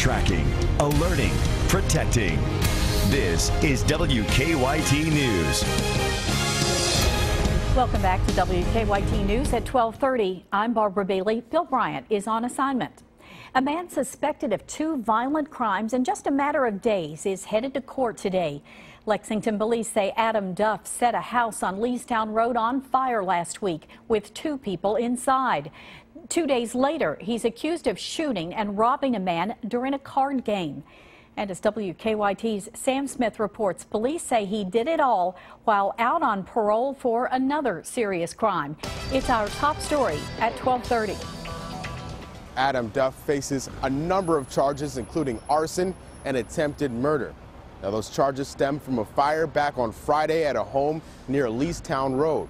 Tracking, alerting, protecting. This is WKYT News. Welcome back to WKYT News at 12:30. I'm Barbara Bailey. Bill Bryant is on assignment. A man suspected of 2 violent crimes in just a matter of days is headed to court today. Lexington police say Adam Duff set a house on Leestown Road on fire last week with 2 people inside. 2 days later, he's accused of shooting and robbing a man during a card game. And as WKYT's Sam Smith reports, police say he did it all while out on parole for another serious crime. It's our top story at 12:30. Adam Duff faces a number of charges, including arson and attempted murder. Now, those charges stem from a fire back on Friday at a home near Leestown Road.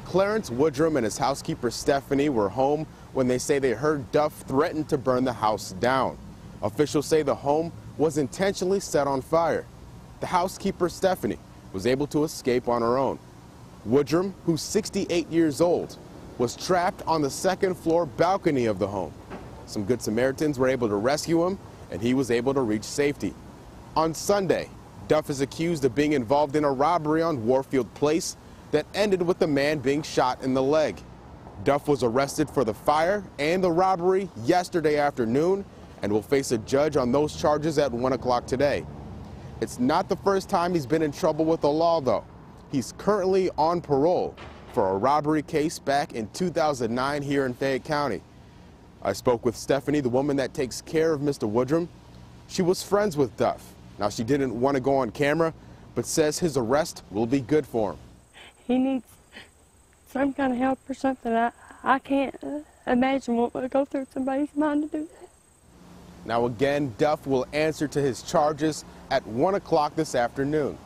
Clarence Woodrum and his housekeeper Stephanie were home when they say they heard Duff threaten to burn the house down. Officials say the home was intentionally set on fire. The housekeeper, Stephanie, was able to escape on her own. Woodrum, who's 68 years old, was trapped on the second-floor balcony of the home. Some Good Samaritans were able to rescue him, and he was able to reach safety. On Sunday, Duff is accused of being involved in a robbery on Warfield Place that ended with the man being shot in the leg. Duff was arrested for the fire and the robbery yesterday afternoon and will face a judge on those charges at 1 o'clock today. It's not the first time he's been in trouble with the law, though. He's currently on parole for a robbery case back in 2009 here in Fayette County. I spoke with Stephanie, the woman that takes care of Mr. Woodrum. She was friends with Duff. Now, she didn't want to go on camera, but says his arrest will be good for him. He needs some kind of help or something. I can't imagine what would go through somebody's mind to do that. Now again, Duff will answer to his charges at 1 o'clock this afternoon.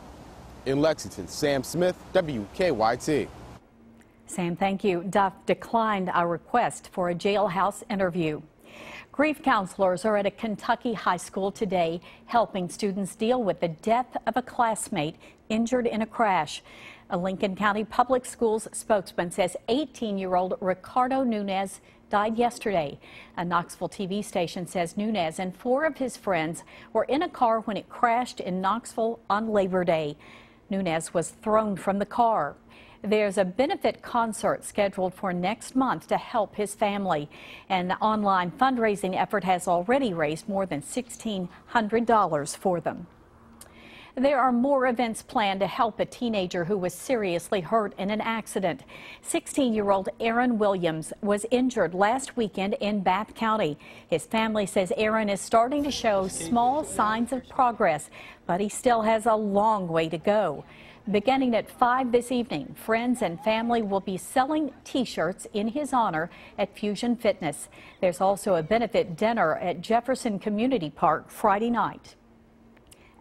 In Lexington, Sam Smith, WKYT. Sam, thank you. Duff declined our request for a jailhouse interview. Grief counselors are at a Kentucky high school today helping students deal with the death of a classmate injured in a crash. A Lincoln County Public Schools spokesman says 18-year-old Ricardo Nunez died yesterday. A Knoxville TV station says Nunez and 4 of his friends were in a car when it crashed in Knoxville on Labor Day. Nunez was thrown from the car. There's a benefit concert scheduled for next month to help his family. An online fundraising effort has already raised more than $1,600 for them. There are more events planned to help a teenager who was seriously hurt in an accident. 16-year-old Aaron Williams was injured last weekend in Bath County. His family says Aaron is starting to show small signs of progress, but he still has a long way to go. Beginning at 5 this evening, friends and family will be selling T-shirts in his honor at Fusion Fitness. There's also a benefit dinner at Jefferson Community Park Friday night.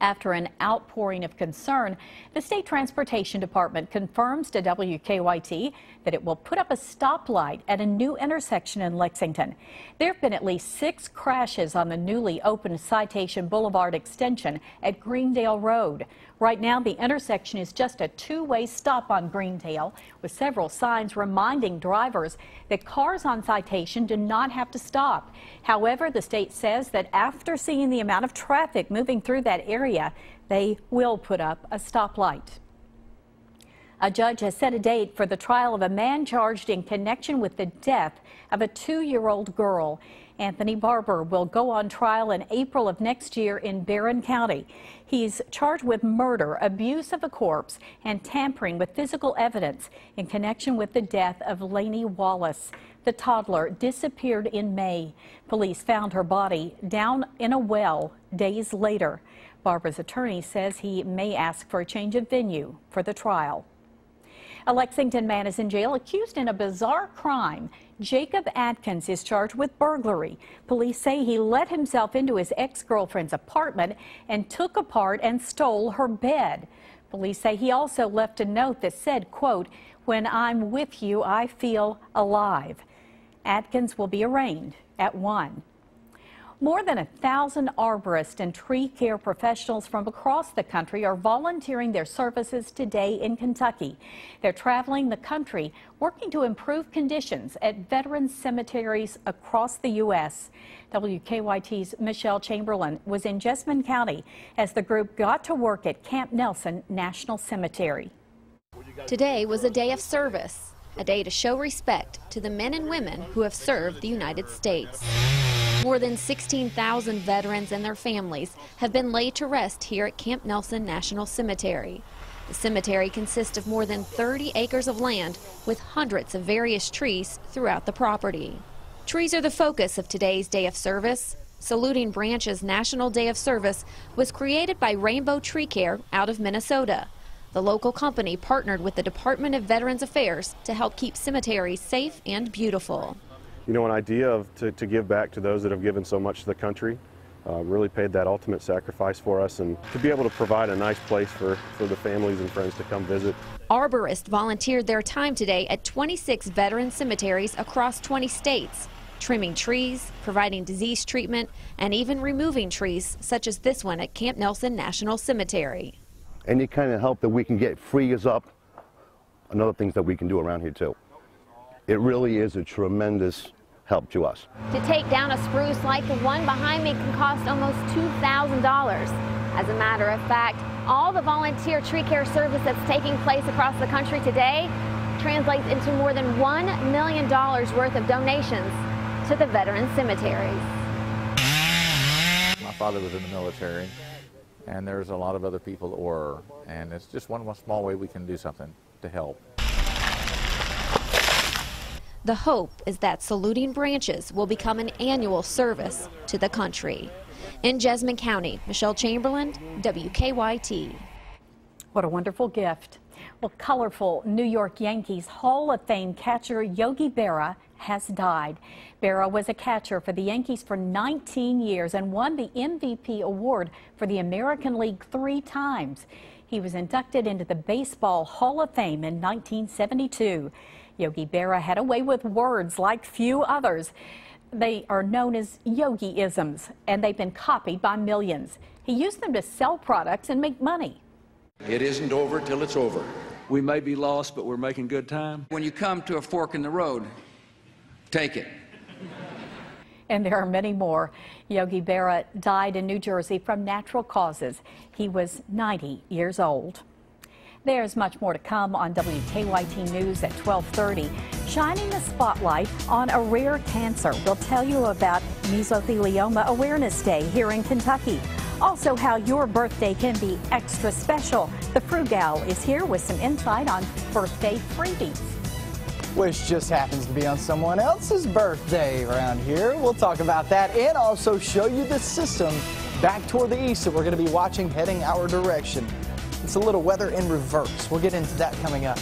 After an outpouring of concern, the State Transportation Department confirms to WKYT that it will put up a stoplight at a new intersection in Lexington. There have been at least 6 crashes on the newly opened Citation Boulevard extension at Greendale Road. Right now, the intersection is just a 2-way stop on Greendale, with several signs reminding drivers that cars on Citation do not have to stop. However, the state says that after seeing the amount of traffic moving through that area, they will put up a stoplight. A judge has set a date for the trial of a man charged in connection with the death of a 2-year-old girl. Anthony Barbour will go on trial in April of next year in Barron County. He's charged with murder, abuse of a corpse, and tampering with physical evidence in connection with the death of Lainey Wallace. The toddler disappeared in May. Police found her body down in a well days later. Barbour's attorney says he may ask for a change of venue for the trial. A Lexington man is in jail accused in a bizarre crime. Jacob Atkins is charged with burglary. Police say he let himself into his ex-girlfriend's apartment and took apart and stole her bed. Police say he also left a note that said, quote, "When I'm with you, I feel alive." Atkins will be arraigned at 1. More than 1,000 arborists and tree care professionals from across the country are volunteering their services today in Kentucky. They're traveling the country, working to improve conditions at veteran cemeteries across the U.S. WKYT's Michelle Chamberlain was in Jessamine County as the group got to work at Camp Nelson National Cemetery. Today was a day of service, a day to show respect to the men and women who have served the United States. More than 16,000 veterans and their families have been laid to rest here at Camp Nelson National Cemetery. The cemetery consists of more than 30 acres of land with hundreds of various trees throughout the property. Trees are the focus of today's day of service. Saluting Branches National Day of Service was created by Rainbow Tree Care out of Minnesota. The local company partnered with the Department of Veterans Affairs to help keep cemeteries safe and beautiful. You know, an idea to give back to those that have given so much to the country, really paid that ultimate sacrifice for us, and to be able to provide a nice place for the families and friends to come visit. Arborists volunteered their time today at 26 veteran cemeteries across 20 states, trimming trees, providing disease treatment, and even removing trees such as this one at Camp Nelson National Cemetery. Any kind of help that we can get free us up, and other things that we can do around here too. It really is a tremendous help to us. To take down a spruce like the one behind me can cost almost $2,000. As a matter of fact, all the volunteer tree care service that's taking place across the country today translates into more than $1 million worth of donations to the veteran cemeteries. My father was in the military, and there's a lot of other people that were, and it's just one small way we can do something to help. The hope is that saluting branches will become an annual service to the country. In Jessamine County, Michelle Chamberlain, WKYT. What a wonderful gift. Well, colorful New York Yankees Hall of Fame catcher Yogi Berra has died. Berra was a catcher for the Yankees for 19 years and won the MVP award for the American League 3 times. He was inducted into the Baseball Hall of Fame in 1972. Yogi Berra had a way with words like few others. They are known as Yogi-isms, and they've been copied by millions. He used them to sell products and make money. It isn't over till it's over. We may be lost, but we're making good time. When you come to a fork in the road, take it. And there are many more. Yogi Berra died in New Jersey from natural causes. He was 90 years old. There's much more to come on WKYT News at 12:30. Shining the spotlight on a rare cancer. We'll tell you about Mesothelioma Awareness Day here in Kentucky. Also, how your birthday can be extra special. The Frugal is here with some insight on birthday freebies. Which just happens to be on someone else's birthday around here. We'll talk about that and also show you the system back toward the east that we're going to be watching heading our direction. It's a little weather in reverse. We'll get into that coming up.